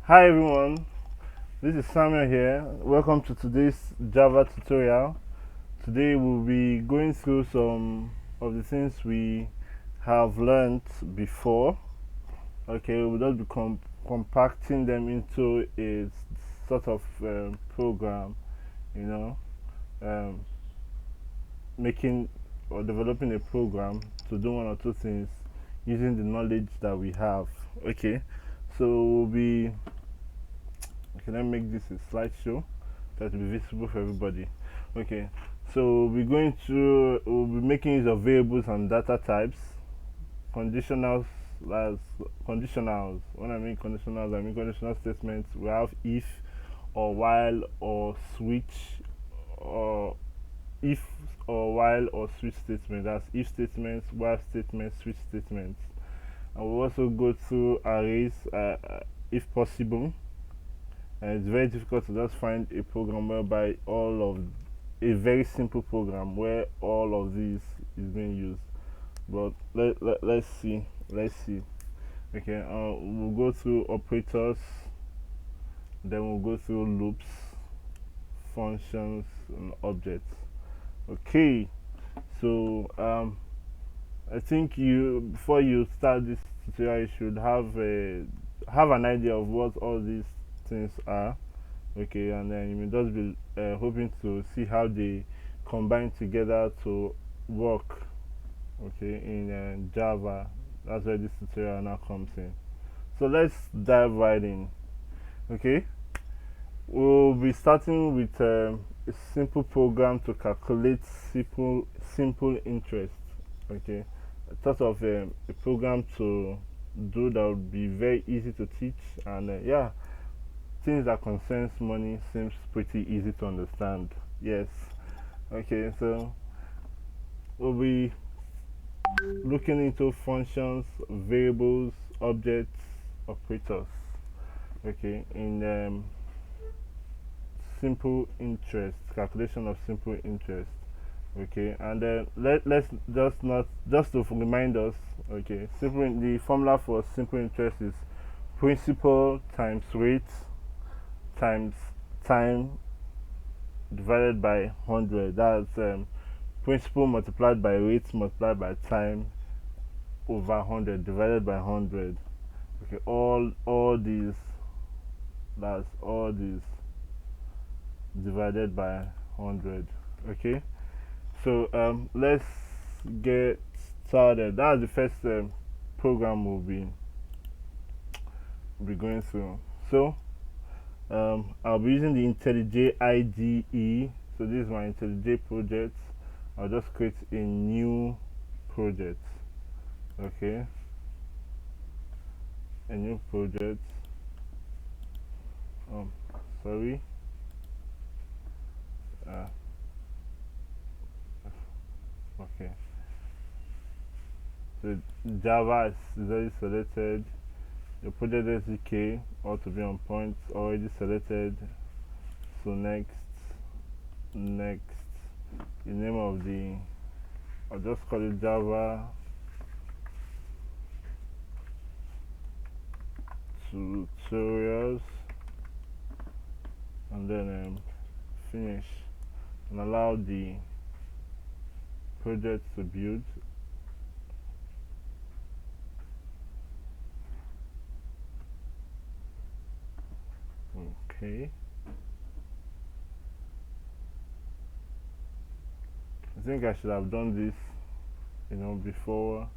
Hi everyone, this is Samuel here. Welcome to today's Java tutorial. Today we'll be going through some of the things we have learned before. Okay, we'll just be compacting them into a sort of program, you know, um, making or developing a program to do one or two things using the knowledge that we have. Okay, so we'll be okay, let me make this a slideshow that will be visible for everybody. Okay, so we'll be making use of variables and data types, conditionals. As conditionals, when I mean conditional statements. We have if or while or switch, or if or while or switch statements. That's if statements, while statements, switch statements. And we'll also go through arrays if possible. And it's very difficult to just find a program whereby all of a very simple program where all of these is being used. But let's see. Okay, we'll go through operators, then we'll go through loops, functions, and objects. Okay, so I think you before you start this tutorial, you should have an idea of what all these things are. Okay, and then you may just be hoping to see how they combine together to work. Okay, in Java. That's where this tutorial now comes in. So let's dive right in. Okay, we'll be starting with a simple program to calculate simple interest. Okay, a sort of a program to do that would be very easy to teach, and yeah, things that concerns money seems pretty easy to understand. Yes. Okay, so we'll be looking into functions, variables, objects, operators. Okay, in simple interest, calculation of simple interest. Okay, and then let's just not just to remind us. Okay, the formula for simple interest is principal times rate times time divided by 100. That's principal multiplied by rate multiplied by time over 100 divided by 100. Okay, all these, that's all these divided by 100. Okay, so let's get started. That's the first program we'll be going through. So I'll be using the IntelliJ IDE. So this is my IntelliJ project. I'll just create a new project. Okay, a new project. Sorry. Okay. So Java is already selected. The project SDK ought to be on point. Already selected. So next. The name of I'll just call it Java tutorials, and then finish, and allow the project to build. Okay, I think I should have done this before,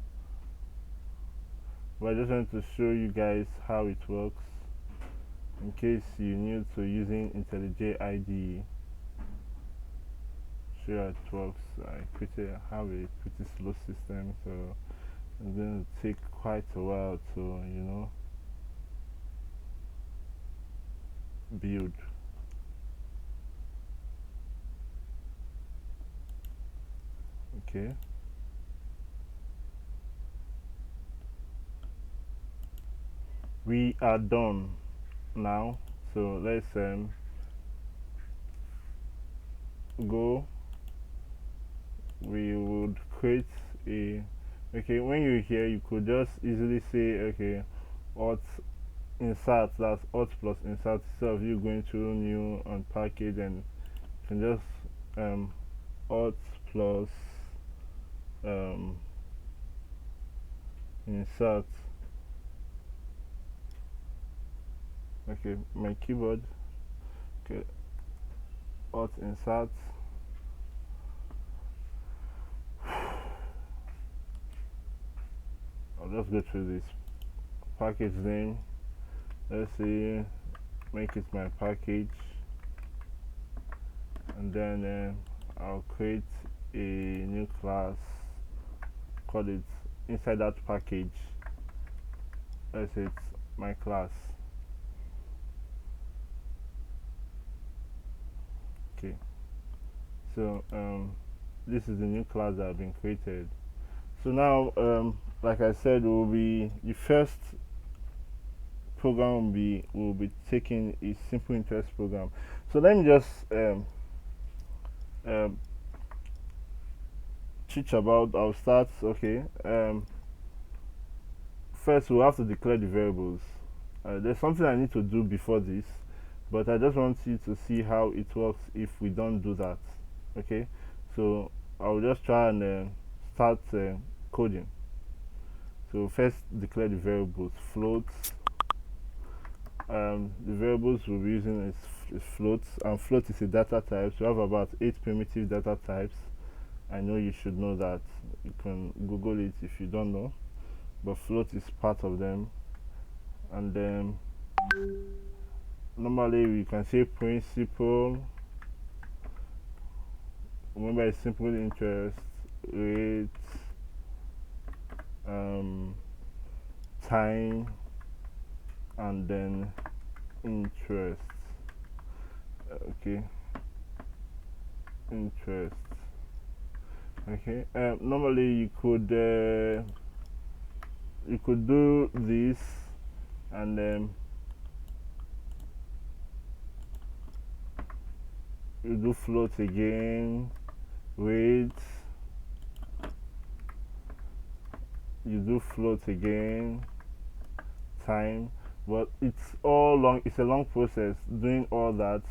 but I just wanted to show you guys how it works in case you're new to using IntelliJ IDE. Show how it works. I have a pretty slow system, so it's going to take quite a while to build. Okay, we are done now, so let's go. We would create a okay, when you're here you could just easily say, okay, what insert, that's auth plus insert, instead of you going through new and package, and you can just auth plus insert. Okay, my keyboard. Okay, auth insert. I'll just go through this package name. Let's see, make it my package, and then I'll create a new class, call it inside that package. Let's say it's my class. Okay, so this is the new class that have been created. So now, like I said, will be the first program will be taking a simple interest program. So let me just teach about. I'll start. Okay. First, we'll have to declare the variables. There's something I need to do before this, but I just want you to see how it works if we don't do that. Okay. So I'll just try and start coding. So first, declare the variables. Floats. The variables we'll be using is floats, and float is a data type. So we have about 8 primitive data types. I know you should know that. You can Google it if you don't know, but float is part of them. And then normally we can say principal. Remember, it's simple interest, rate, time, and then interest. Okay, interest. Okay, normally you could do this, and then you do float again, rate, you do float again, time. But it's all long, it's a long process doing all that.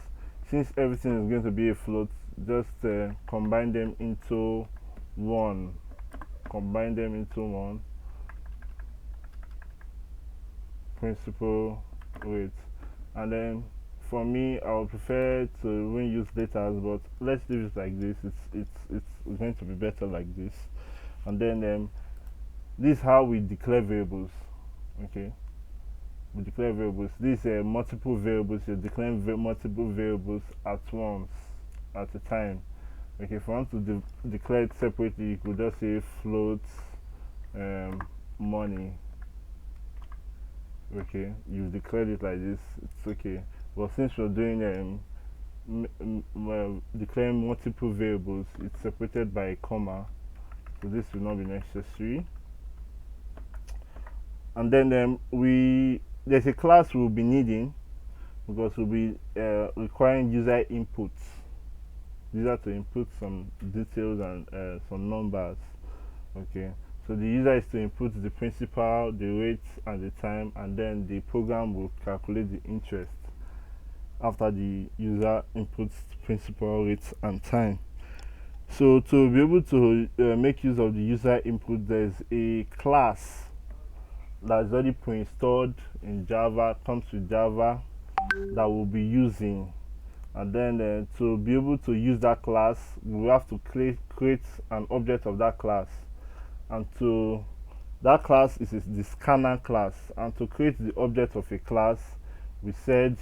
Since everything is going to be a float, just combine them into one. Principal, rate. And then for me, I would prefer to even use letters, but let's leave it like this. It's going to be better like this. And then this is how we declare variables. Okay, we declare variables. These are multiple variables. You're declaring multiple variables at once, at a time. Okay, if you want to declare it separately, you could just say float money. Okay, you've declared it like this, it's okay. But since we're doing declaring multiple variables, it's separated by a comma, so this will not be necessary. And then there's a class we'll be needing, because we'll be requiring user inputs. User to input some details and some numbers. Okay, so the user is to input the principal, the rate, and the time, and then the program will calculate the interest after the user inputs principal, rate, and time. So to be able to make use of the user input, there's a class that's already pre-installed in Java, comes with Java, that we'll be using. And then to be able to use that class, we have to create an object of that class. And to that class is the scanner class. And to create the object of a class, we said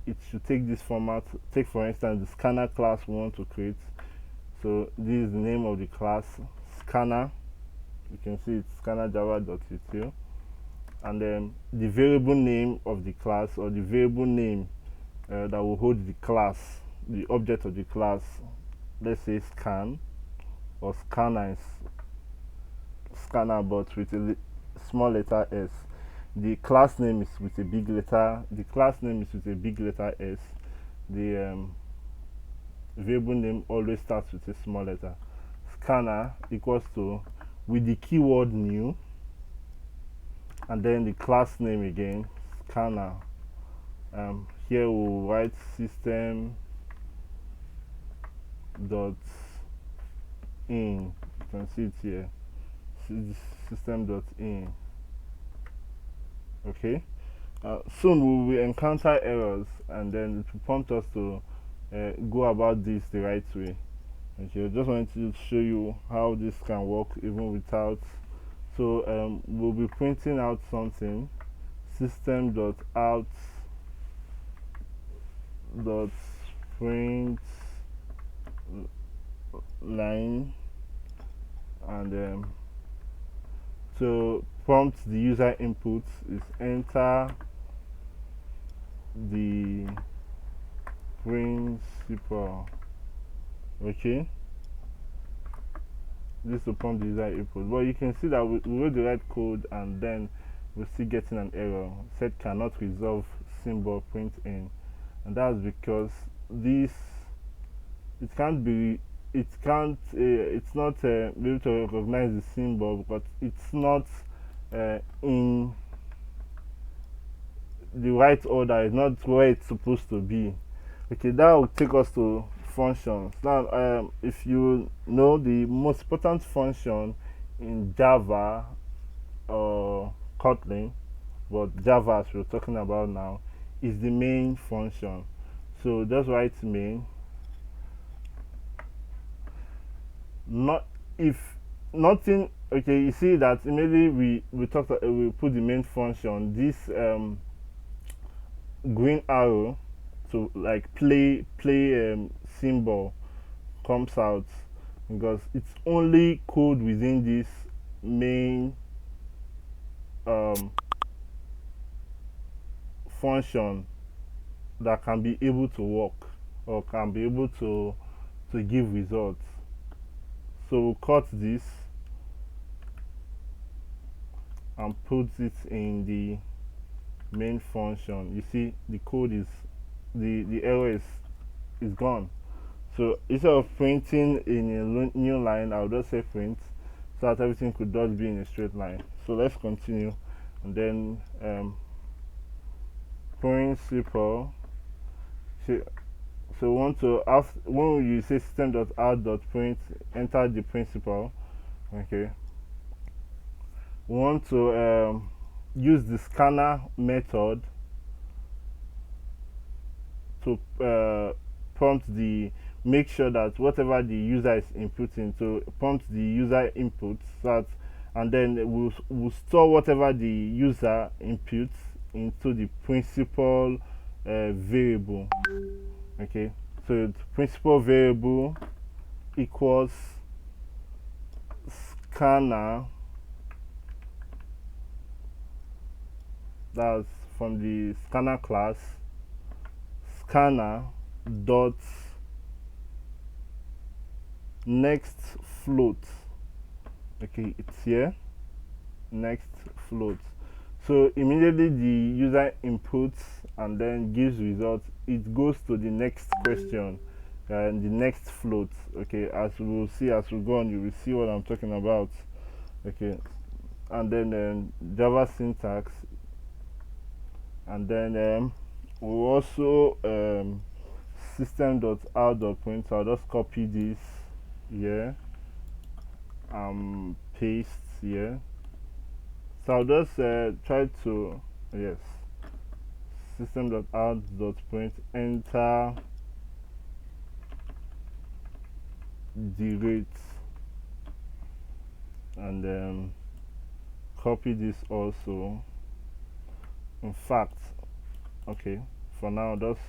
it should take this format. Take, for instance, the scanner class we want to create. So this is the name of the class, scanner. You can see it's scanner java.util. And then the variable name of the class, or the variable name that will hold the class, the object of the class. Let's say scan, or scanner is scanner, but with a small letter s. The class name is with a big letter. The class name is with a big letter s. The variable name always starts with a small letter. Scanner equals to, with the keyword new, and then the class name again, scanner. Here we'll write system dot in. You can see it here, system dot in. Okay, soon we will encounter errors, and then it will prompt us to go about this the right way. Okay, I just wanted to show you how this can work even without. So we'll be printing out something, system dot out dot print line, and to prompt the user input is enter the principal. Okay, this will prompt the user input, but you can see that we wrote the right code, and then we're still getting an error, set cannot resolve symbol print in. And that's because this, it's not able to recognize the symbol because it's not in the right order. It's not where it's supposed to be. Okay, that will take us to functions. Now if you know, the most important function in Java or Kotlin, but Java as we're talking about now, is the main function. So just write main. Not if nothing. Okay, you see that immediately we put the main function, this green arrow to like play symbol comes out, because it's only code within this main function that can be able to work or can be able to give results. So we'll cut this and put it in the main function. You see the code is the error is gone. So instead of printing in a new line, I'll just say print, so that everything could just be in a straight line. So let's continue, and then principal. So we want to, when you say system.out.print, enter the principal. Okay, we want to use the scanner method to prompt make sure that whatever the user is inputting, to prompt the user inputs, and then we'll store whatever the user inputs into the principal variable. Okay, so the principal variable equals scanner, that's from the scanner class, scanner dot next float. Okay, it's here, next float. So immediately the user inputs and then gives results, it goes to the next question and the next float. Okay, as we will see as we go on, you will see what I'm talking about. Okay, and then Java syntax, and then we'll also system.out.print. So I'll just copy this here and paste here. So I'll just try to, yes, system.out.print, enter the rate, and then copy this also. In fact, okay, for now just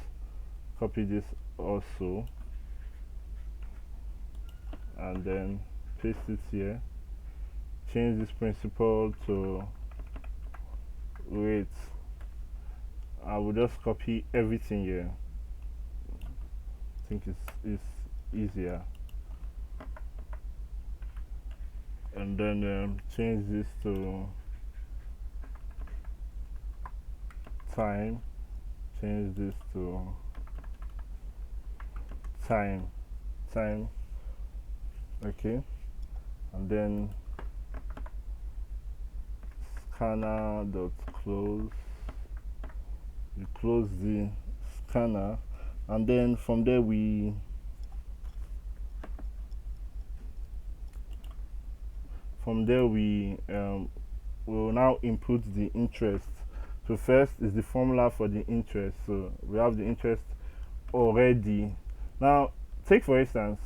copy this also, and then paste it here. Change this principal to rate. I will just copy everything here. I think it's easier. And then change this to time. Change this to time. Okay, and then scanner dot close, we close the scanner, and then from there we will now input the interest. So first is the formula for the interest. So we have the interest already. Now take for instance,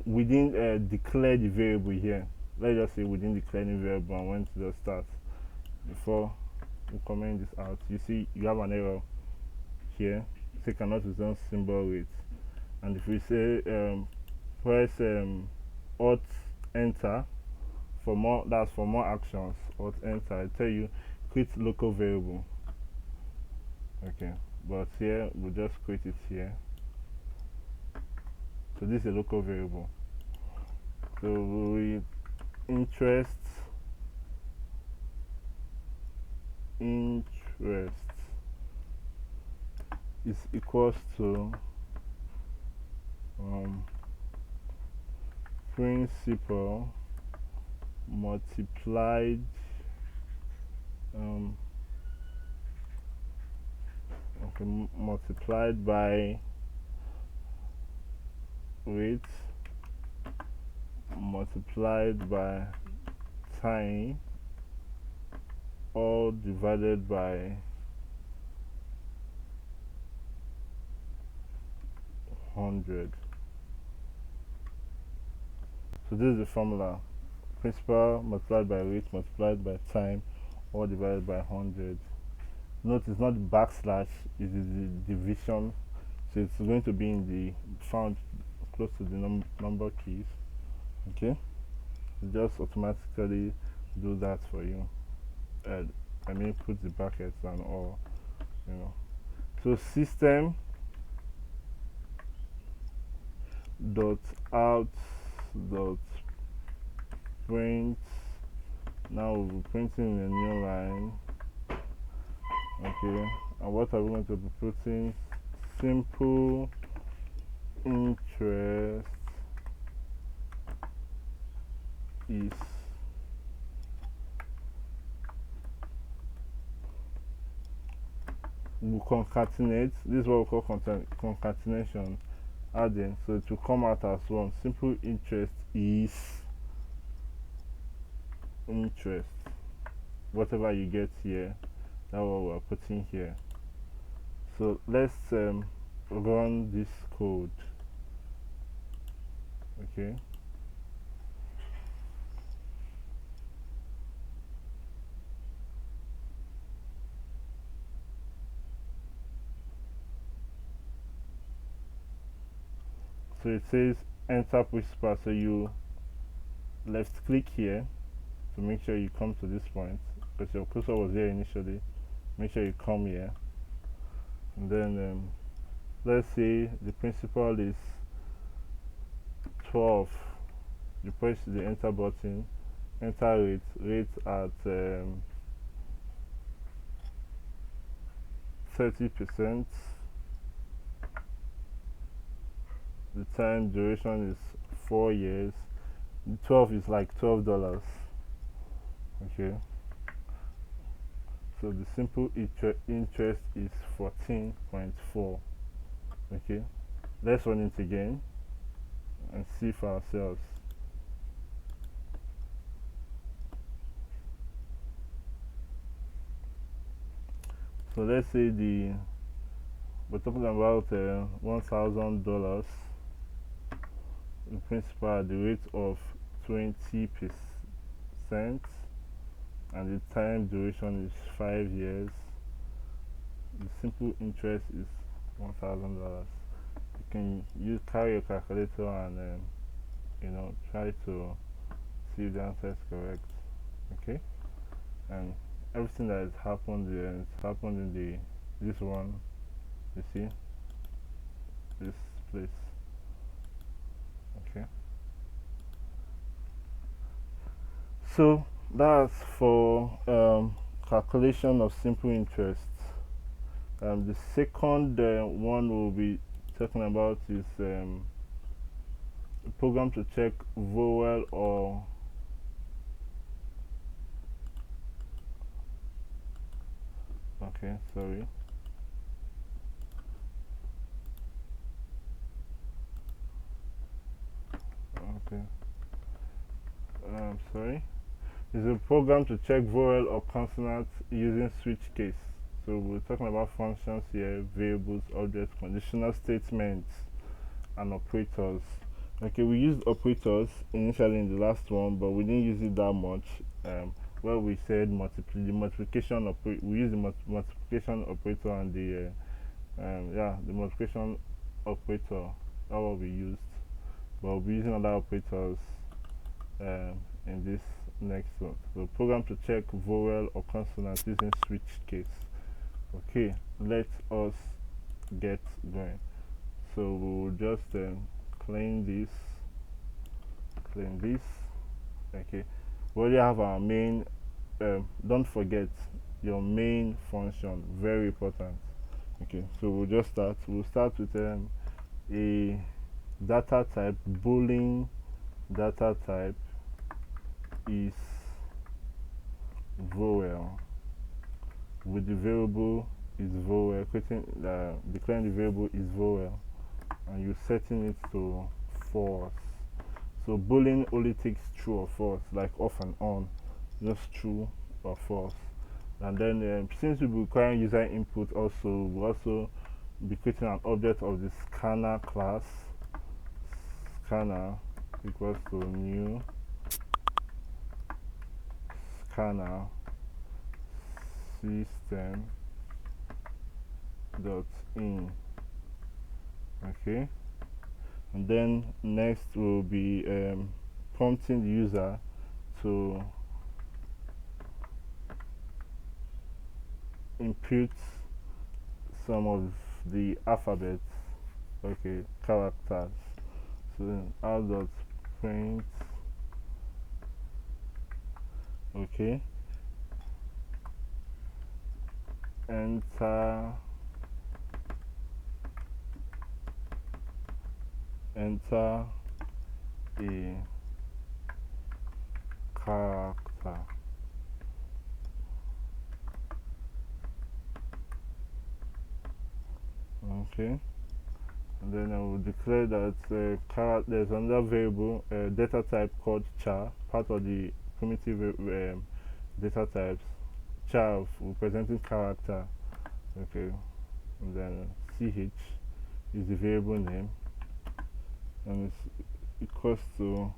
we didn't declare the variable here. Let's just say we didn't declare the variable and went to the start. Before we comment this out, you see you have an error here. Say cannot return symbol with, and if we say press alt enter for more, that's for more actions. Alt enter, I tell you create local variable. Okay, but here we'll just create it here. So this is a local variable. So we interest is equals to principal multiplied multiplied by rate multiplied by time, all divided by 100. So this is the formula: principal multiplied by rate multiplied by time, all divided by 100. Note it's not backslash, it is the division, so it's going to be in the found close to the number keys. Okay, it just automatically do that for you. I mean, put the brackets and all, you know. So system dot out dot print. Now we'll be printing a new line. Okay, and what are we going to be putting? Simple interest is we'll concatenate. This is what we call concatenation, adding, so it will come out as one. Simple interest is interest, whatever you get here, that's what we're putting here. So let's run this code. Okay, so it says enter principal, so you left click here to make sure you come to this point, because your cursor was here initially. Make sure you come here, and then let's say the principal is 12. You press the enter button, enter rate at 30%. The time duration is 4 years. 12 is like $12. Okay, so the simple interest is 14.4. okay, let's run it again and see for ourselves. So let's say we're talking about $1,000 in principal at the rate of 20%, and the time duration is 5 years. The simple interest is $1,000. You can carry your calculator and try to see if the answer is correct. Okay, and everything that has happened there, it's happened in this one. You see this place. Okay, so that's for calculation of simple interest. The second one we'll be talking about is a program to check vowel or Okay, sorry. Okay. Sorry. Is a program to check vowel or consonant using switch case. So we're talking about functions here, variables, objects, conditional statements, and operators. Okay, we used operators initially in the last one, but we didn't use it that much. Where we said the multiplication operator, we used the multiplication operator and the the multiplication operator. That's what we used. But we'll be using other operators in this next one. So program to check vowel or consonant using switch case. Okay, let us get going. So we'll just clean this. Okay, we already have our main. Don't forget your main function, very important. Okay, so we'll just start. We'll start with a data type. Boolean data type is vowel. With the variable is vowel, declaring the variable is vowel, and you're setting it to false. So boolean only takes true or false, like off and on, just true or false. And then since we'll be requiring user input, also we'll also be creating an object of the scanner class. Scanner equals to new scanner system dot in. Okay, and then next we'll be prompting the user to input some of the alphabets, okay, characters. So then out dot print, okay, enter a character. Okay, and then I will declare that there's another variable data type called char, part of the primitive data types. Char representing character. Okay, and then ch is the variable name, and it's equals to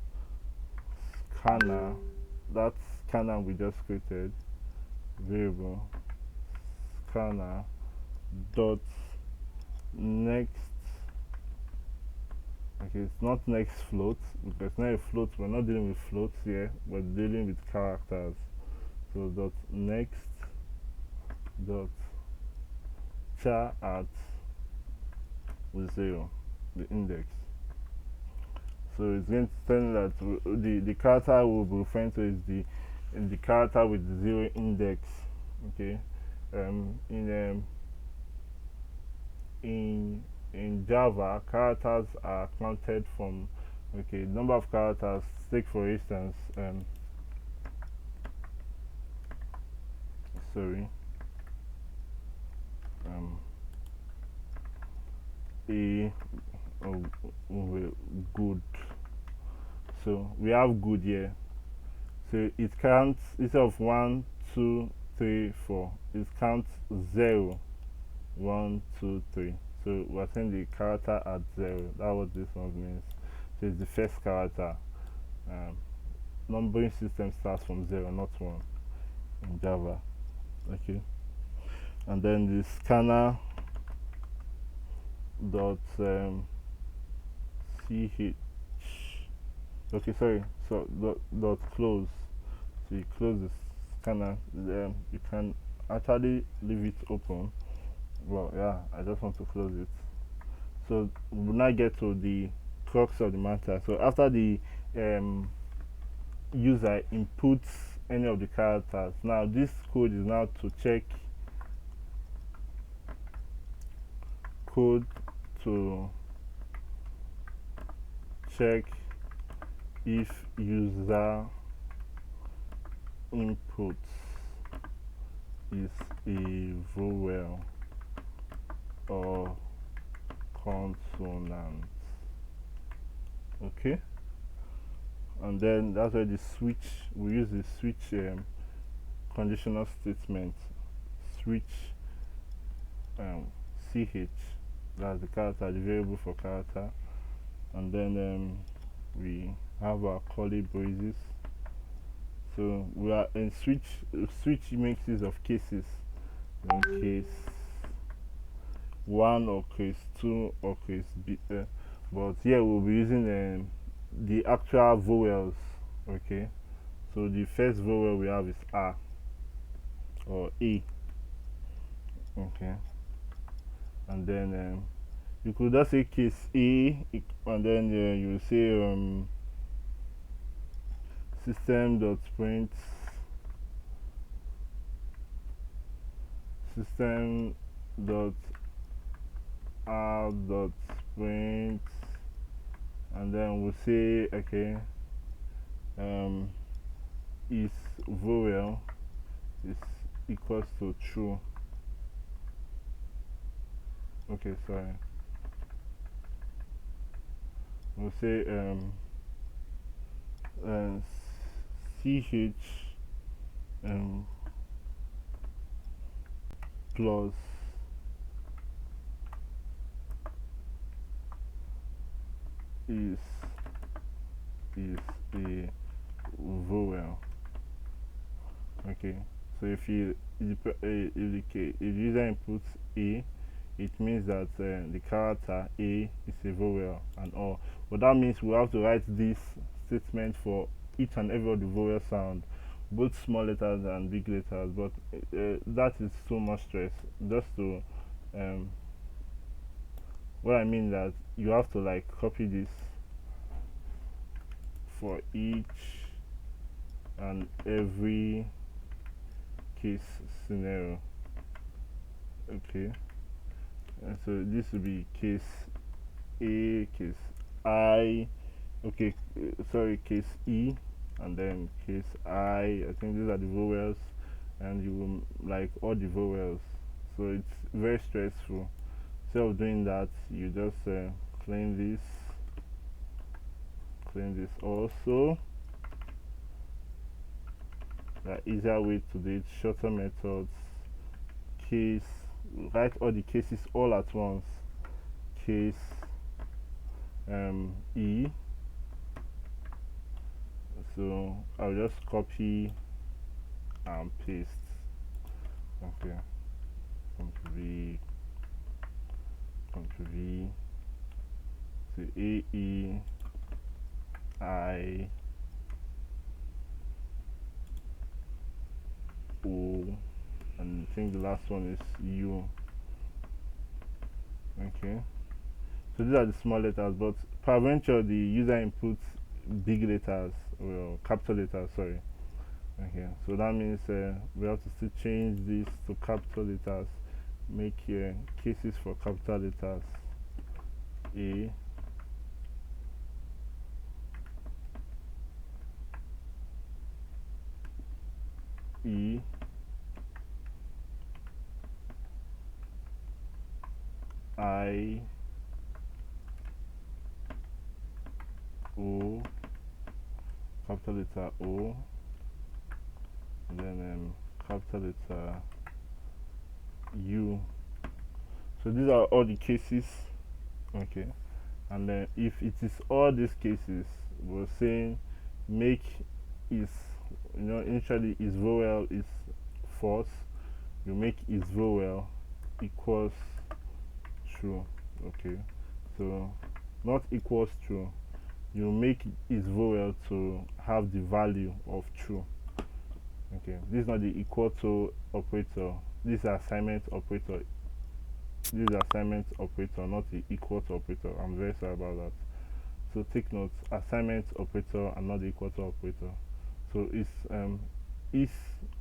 scanner, that scanner we just created, variable scanner dot next. Okay, it's not next float, because it's not a float. We're not dealing with floats here, we're dealing with characters. So dot next dot char at 0, the index. So it's going to tell me that the character we'll be referring to is the character with the 0 index. Okay, in Java, characters are counted from, okay, number of characters. Take for instance, sorry, good. So we have good here. So it counts, instead of 1, 2, 3, 4, it counts 0, 1, 2, 3. So we're saying the character at 0. That's what this one means. So it's the first character. Numbering system starts from 0, not 1 in Java. Okay, and then the scanner dot ch. Okay, sorry. So dot close. So you close the scanner. You can actually leave it open. Well, yeah, I just want to close it. So we'll now get to the crux of the matter. So after the user inputs any of the characters, now this code is now to check if user input is a vowel or consonant. Okay, and then that's why the switch, we use the switch conditional statement. Switch ch, that's the character, the variable for character, and then we have our curly braces. So we are in switch. Switch makes use of cases. In case 1 or case 2 or case B, but here we'll be using the actual vowels. Okay, so the first vowel we have is A or A. Okay, and then you could just say case A, and then you say system.print system.out.print, and then we'll say, okay, is vowel is equals to true. Okay, sorry, we'll say ch plus is a vowel. Okay, so if the user inputs A, it means that the character A is a vowel and all. But that means we have to write this statement for each and every of the vowel sound, both small letters and big letters. But that is so much stress. Just to what I mean that you have to like copy this for each and every case scenario. Okay, and so this will be case A, case I, okay, sorry, case E, and then case I think these are the vowels, and you will like all the vowels, so it's very stressful. Instead of doing that, you just clean this also. The easier way to do it, shorter methods, case, write all the cases all at once. Case E, so I'll just copy and paste. Okay, Ctrl V, so A, E, I, O, and I think the last one is U. Okay, so these are the small letters, but peradventure the user inputs big letters, well, capital letters, sorry. Okay, so that means we have to still change this to capital letters, make cases for capital letters. A, E, I, O, capital letter O, and then capital letter U. So these are all the cases. Okay, and then if it is all these cases, we're saying make is, initially is vowel is false, you make is vowel equals true. Okay, so not equals true, you make is vowel to have the value of true. Okay, this is not the equal to operator, this is assignment operator. This is assignment operator, not the equal to operator. I'm very sorry about that. So take note, assignment operator and not the equal to operator. So it's is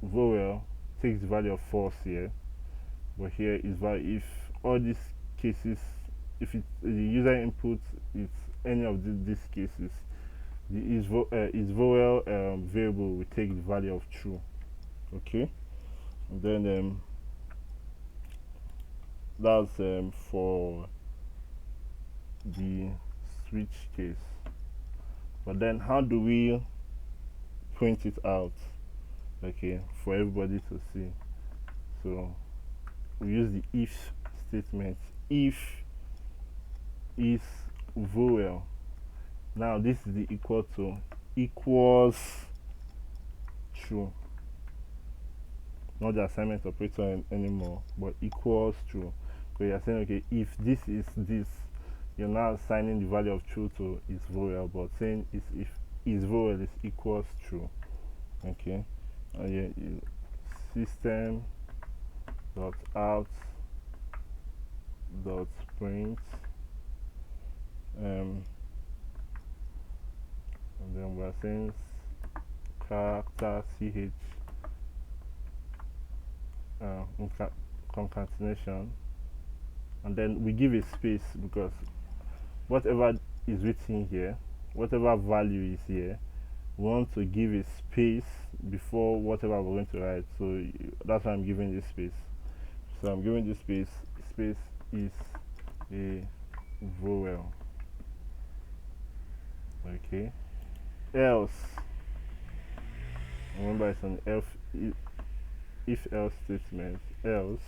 vowel takes the value of false here, but here is value if all these cases, if the user input is any of these cases, the is vowel variable will take the value of true. Okay, and then That's for the switch case. But then how do we print it out, okay, for everybody to see? So we use the if statement. If is vowel. Now this is the equal to equals true, not the assignment operator anymore, but equals true. So you're saying, okay, if this is this, you're now assigning the value of true to is vowel, but saying is if is vowel is equals true. Okay, and system dot out dot print, and then we're saying character ch concatenation, and then we give a space because whatever is written here, whatever value is here, we want to give a space before whatever we're going to write. So that's why I'm giving this space. So I'm giving this space. Space is a vowel. Okay. Else. Remember, it's an if else statement. Else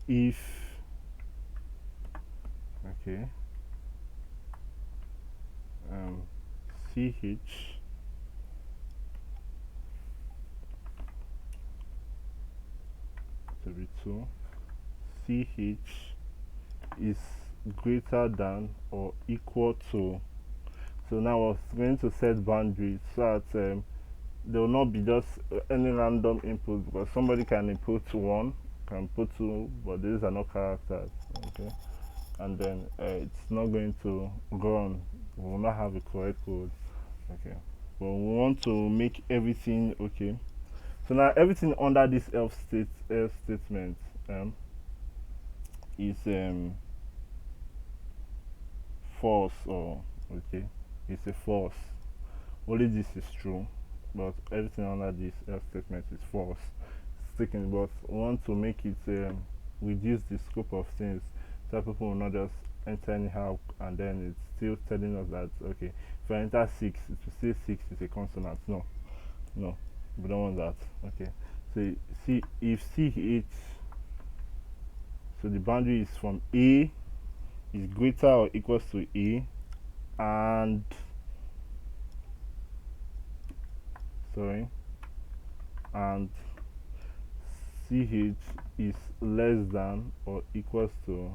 if, okay, ch to be 2, ch is greater than or equal to. So now I was going to set boundaries so that there will not be just any random input, because somebody can input 1, can put 2, but these are not characters. Okay, and then it's not going to run. We will not have a correct code. Okay, but we want to make everything okay. So now everything under this else statement is false, or okay, it's a false. Only this is true, but everything under this else statement is false. Sticking, but we want to make it reduce the scope of things so people will not just enter anyhow, and then it's still telling us that, okay, if I enter 6, it will say 6 is a consonant. No, we don't want that. Okay, so see, if ch, so the boundary is from a is greater or equals to a, and and ch is less than or equals to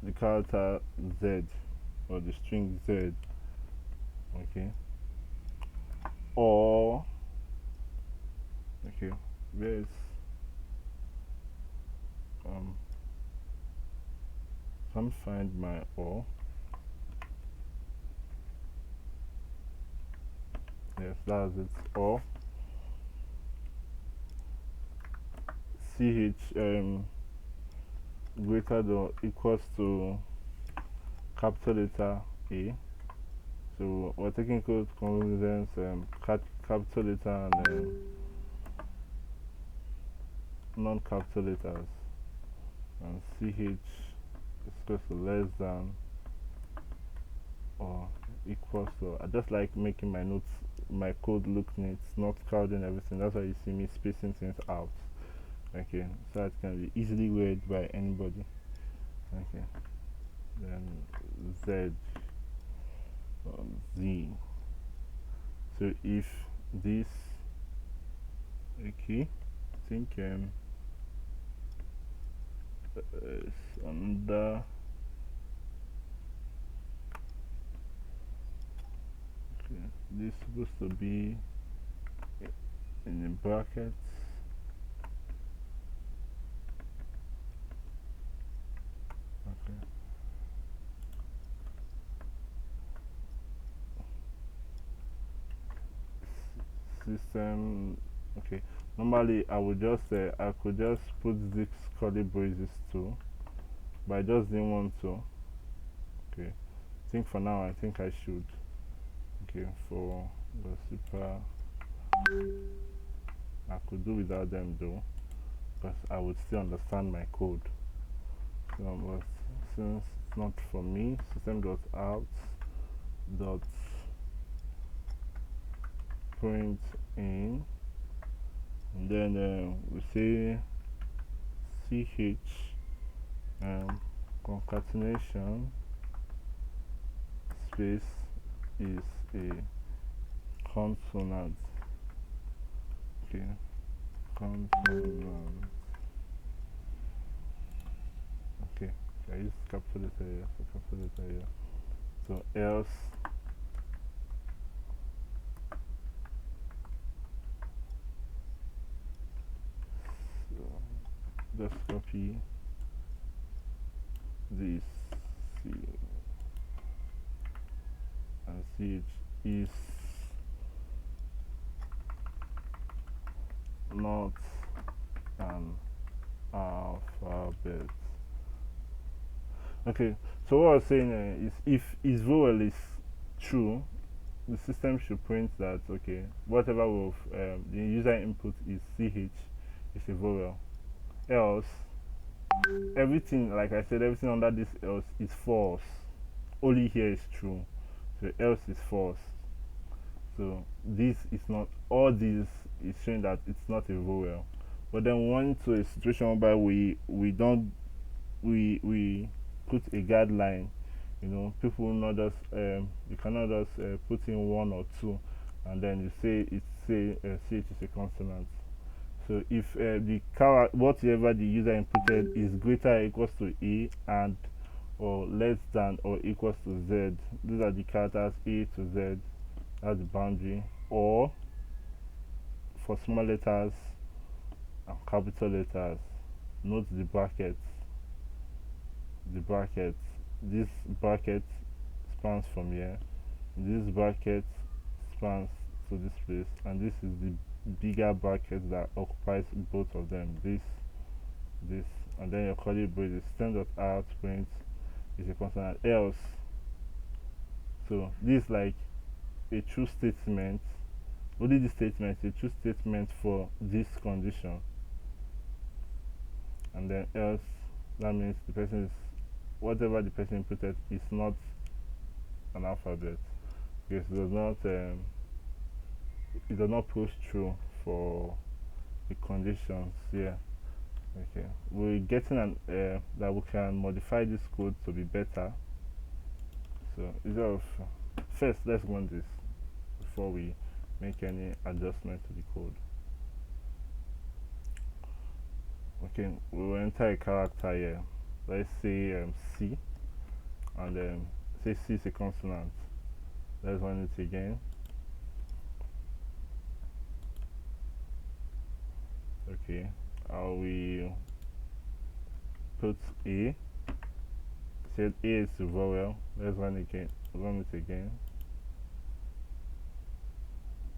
the character z, or the string z. Okay, or okay, where's can't find my or. Yes, that's it. Or ch greater than or equals to capital letter A. So we're taking code convenience capital letter and non-capital letters, and ch is equals to less than or equals to. I just like making my notes, my code look neat, not crowding everything. That's why you see me spacing things out. Okay, so it can be easily read by anybody. Okay, then z, z. So if this, okay, I think under, okay, this is supposed to be in the brackets. Okay, system. Okay, normally I would just I could just put this curly braces too, but I just didn't want to. Okay, I think for now I think I should. Okay, for the super I could do without them though. because I would still understand my code. So, but since it's not for me, system.out dot print in, and then we say ch concatenation space is a consonant. Okay, consonant. Okay, I use capital letter here, so capital letter here. So else just copy this C and ch is not an alphabet. Okay, so what I was saying is if is vowel is true, the system should print that okay, whatever of the user input is ch is a vowel. Else everything, like I said, everything under this else is false. Only here is true, so else is false. So this is not, all this is showing that it's not a vowel. But then we went to a situation whereby we don't we put a guideline. You know, people will not just you cannot just put in one or two and then you say ch is a consonant. So if the whatever the user inputted is greater or equals to a and or less than or equals to z, these are the characters a to z, that's the boundary. Or for small letters and capital letters, note the brackets. This bracket spans from here, this bracket spans to this place, and this is the bigger bracket that occupies both of them, this, and then your curly braces. System.out print is a consonant. Else, so this is like a true statement. Only this statement is a true statement for this condition. And then else, that means the person is, whatever the person inputted is not an alphabet, because it does not push through for the conditions here. Okay, we're getting an that we can modify this code to be better. So instead of, first let's run this before we make any adjustment to the code. Okay, we will enter a character here. Let's say C, and then say C is a consonant. Let's run it again. Okay, we put A. Said A is the vowel. Let's run it again.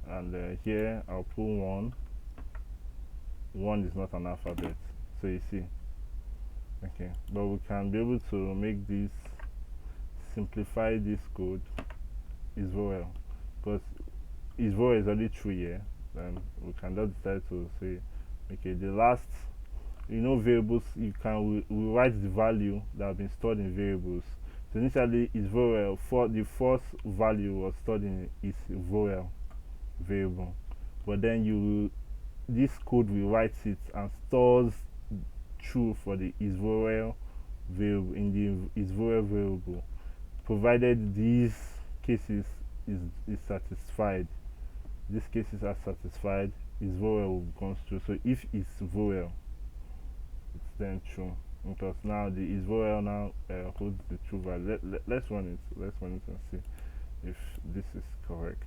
And here I'll put 1. 1 is not an alphabet, so you see. Okay, but we can be able to make this, simplify this code is vowel, because is vowel is only true here. Then we can just decide to say, okay, the last, variables, you can we write the value that have been stored in variables. So initially is vowel, for the first value was stored in is vowel variable, but then this code rewrites it and stores true for the is vowel variable in the is vowel variable, provided these cases is satisfied. These cases are satisfied, is vowel will become true. So if it's vowel, it's then true, because now the is vowel now holds the true value. Let's run it and see if this is correct.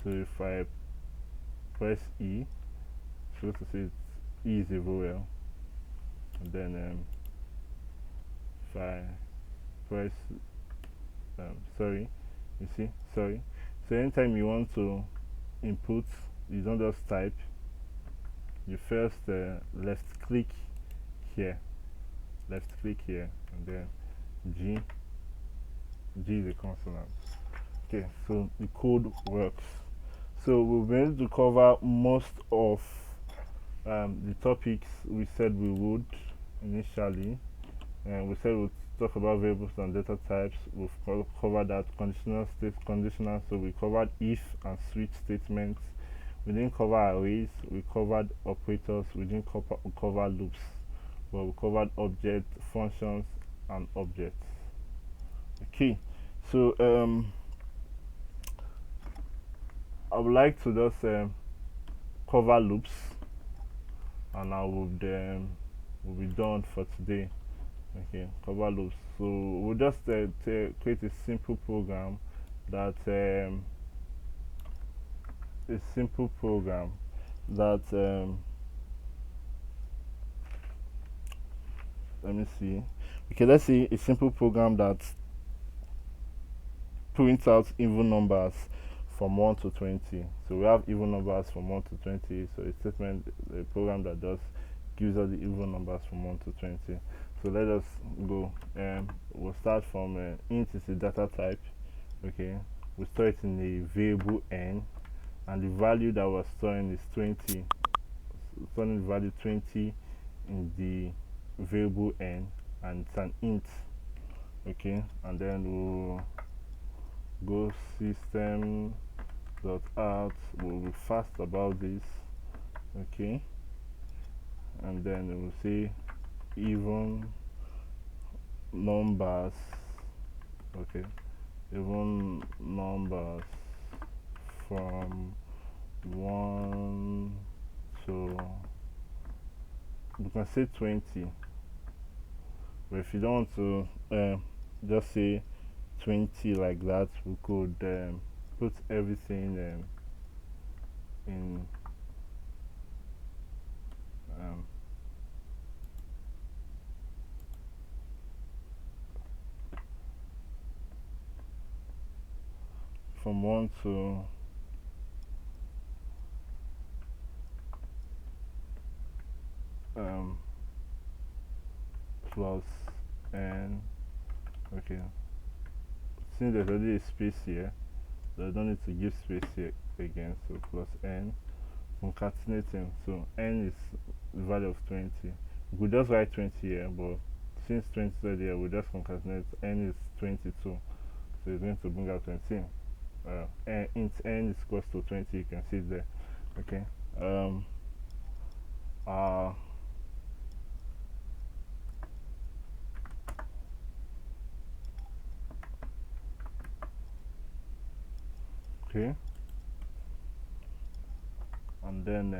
So if I press E, it's supposed to say E is a vowel, and then if I press sorry, you see, sorry. So anytime you want to input, you don't just type. You first left click here, and then G is a consonant. Okay, so the code works. So we've been able to cover most of the topics we said we would initially. And we said we'd talk about variables and data types. We've covered that. Conditional state, conditional. So we covered if and switch statements. We didn't cover arrays. We covered operators. We didn't cover loops, but we covered objects, functions, and objects. Okay, so I would like to just cover loops, and I would will be done for today. Okay, cover loops. So we'll just create a simple program that let me see. Okay, let's see a simple program that prints out even numbers from 1 to 20. So we have even numbers from 1 to 20. So a program that does gives us the even numbers from 1 to 20. So let us go. We'll start from int is a data type. Okay, we store it in the variable n, and the value that we're storing is 20. Storing the value 20 in the variable n, and it's an int. Okay, and then we'll go system dot out. We'll be fast about this. Okay, and then we'll say even numbers. Okay, even numbers from 1 to, we can say 20, but if you don't want to just say 20 like that, we could put everything in from 1 to plus n. Okay, since there's already a space here, so I don't need to give space here again. So plus n, concatenating. So n is the value of 20. We could just write 20 here, but since 20 is already here, we just concatenate. N is 22, so it's going to bring out 20. Int n is equals to 20. You can see it there. Okay. Okay, and then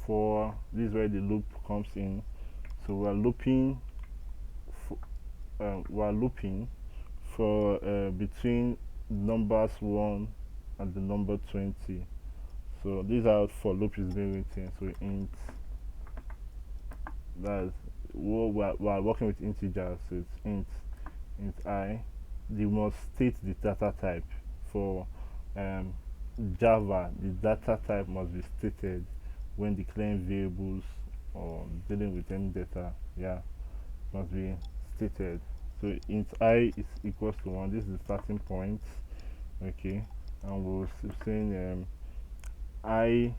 for this is where the loop comes in. So we're looping for between numbers 1 and the number 20. So this is how for loop is being written. So int, that's we're working with integers, so it's int I. You must state the data type. For Java, the data type must be stated when declaring variables or dealing with any data. Yeah, must be stated. So int I is equals to 1. This is the starting point. Okay, and we're saying I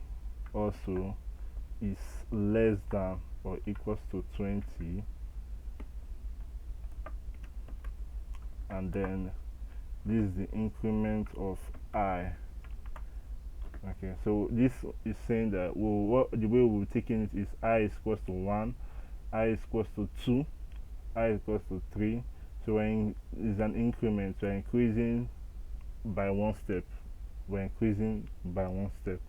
also is less than or equals to 20, and then this is the increment of I. Okay, so this is saying that the way we're taking it is I is equals to 1, I is equals to 2, I is equals to 3. So when it's an increment, we're increasing by one step. We're increasing by one step.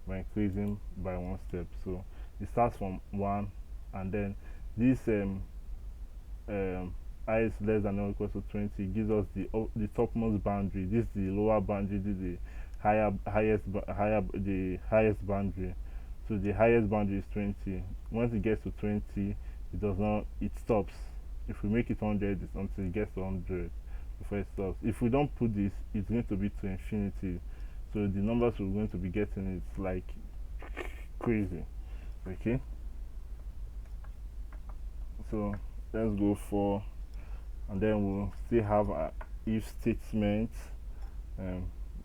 We're increasing by one step. So it starts from 1, and then this I is less than or equal to 20 gives us the topmost boundary. This is the lower boundary. This is the highest boundary. So the highest boundary is 20. Once it gets to 20, it stops. If we make it 100, it's until it gets to 100 before it stops. If we don't put this, it's going to be to infinity. So the numbers we're going to be getting is like crazy. Okay, so let's go for, and then we'll still have a if statement.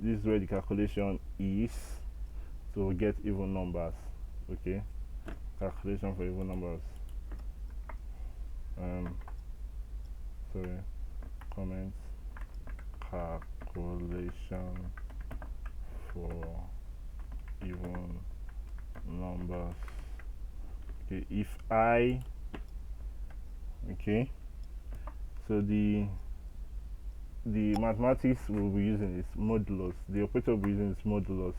this is where the calculation is to get even numbers. Okay, calculation for even numbers. Sorry, comments, calculation for even numbers. Okay, if I, okay, so the mathematics we'll be using is modulus. The operator we'll be using is modulus.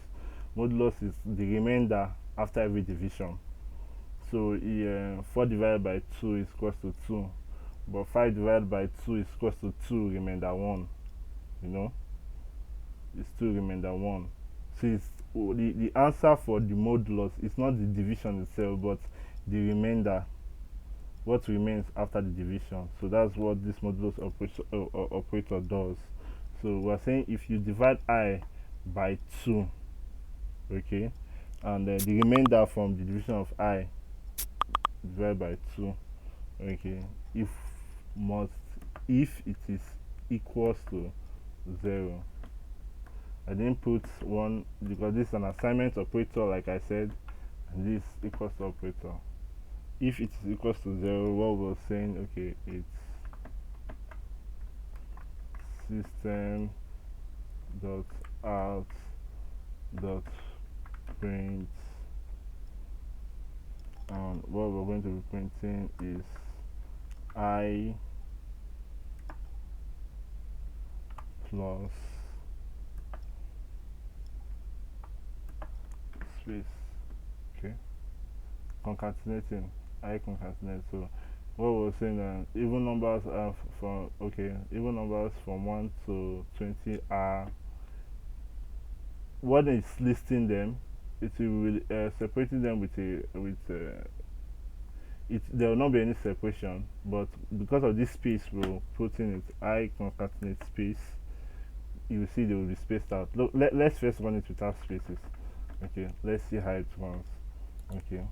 Modulus is the remainder after every division. So 4 divided by 2 is equals to 2, but 5 divided by 2 is equals to 2 remainder 1. You know, it's 2 remainder 1. So it's the answer for the modulus is not the division itself, but the remainder, what remains after the division. So that's what this modulus operator does. So we're saying if you divide I by 2, okay, and the remainder from the division of I divided by 2, okay, if it is equals to 0. I didn't put 1 because this is an assignment operator, like I said, and this equals to operator. If it is equals to 0, what we're saying, okay, it's system dot out dot print, and what we're going to be printing is I plus space, okay, concatenating, I concatenate. So what we're saying, even numbers are from, okay, even numbers from 1 to 20 are, what is listing them, it will separating them with there will not be any separation, but because of this space we'll put in it, I concatenate space, you will see they will be spaced out. Look, let's first run it without spaces. Okay, let's see how it runs. Okay,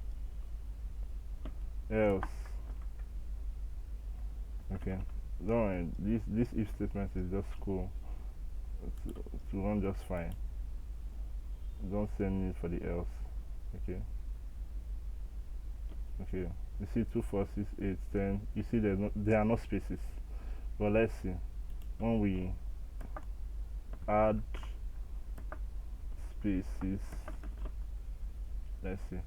else, okay, don't worry, this if statement is just cool to run just fine. Don't say need for the else. Okay, okay, you see 2 4 6 8 10, you see there are no spaces, but let's see when we add spaces. Let's see.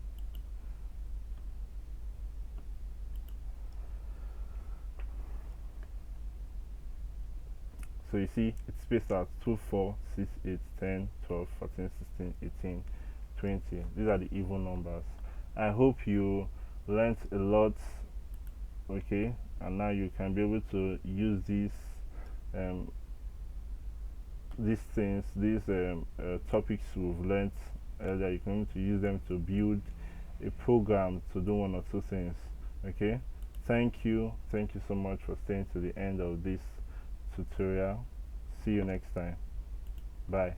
So you see it's spaced out 2 4 6 8 10 12 14 16 18 20. These are the even numbers. I hope you learned a lot, okay, and now you can be able to use these topics we've learned earlier. You can to use them to build a program to do 1 or 2 things. Okay, thank you so much for staying to the end of this tutorial. See you next time. Bye.